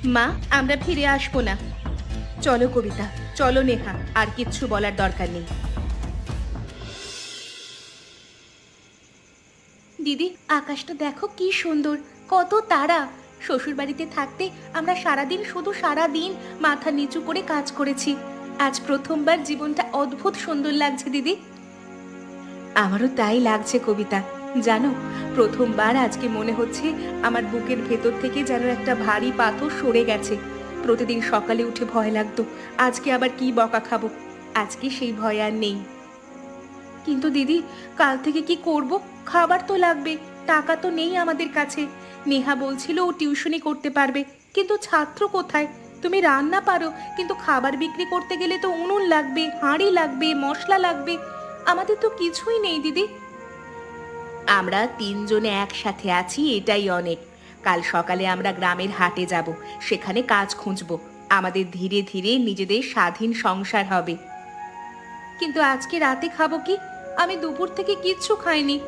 মা, আমরা ফিরে আসবো না। চলো কবিতা, চলো নেহা, আর কিচ্ছু বলার দরকার নেই। দিদি, আকাশটা দেখো কি সুন্দর, কত তারা। শ্বশুর বাড়িতে থাকতে আমরা সারাদিন শুধু সারাদিন মাথা নিচু করে কাজ করেছি। আজ প্রথমবার জীবনটা অদ্ভুত সুন্দর লাগছে দিদি। আমারও তাই লাগছে কবিতা। জানো, প্রথমবার আজকে মনে হচ্ছে আমার বুকের ভেতর থেকে যেন একটা ভারী পাথর সরে গেছে। প্রতিদিন সকালে উঠে ভয় লাগতো আজকে আবার কি বকা খাবো। আজকে সেই ভয় আর নেই। কিন্তু দিদি, কাল থেকে কি করব? খাবার তো লাগবে, টাকা তো নেই আমাদের কাছে। নেহা বলছিল ও টিউশনি করতে পারবে, কিন্তু ছাত্র কোথায়? তুমি রান্না পারো, কিন্তু খাবার বিক্রি করতে গেলে তো উনুন লাগবে, হাঁড়ি লাগবে, মশলা লাগবে। আমাদের তো কিছুই নেই দিদি। আমরা তিনজনে একসাথে আছি, এটাই অনেক। কাল সকালে আমরা গ্রামের হাটে যাব, সেখানে কাজ খুঁজবো। আমাদের ধীরে ধীরে নিজেদের স্বাধীন সংসার হবে। কিন্তু আজকে রাতে খাবো কি? আমি দুপুর থেকে কিচ্ছু খাইনি।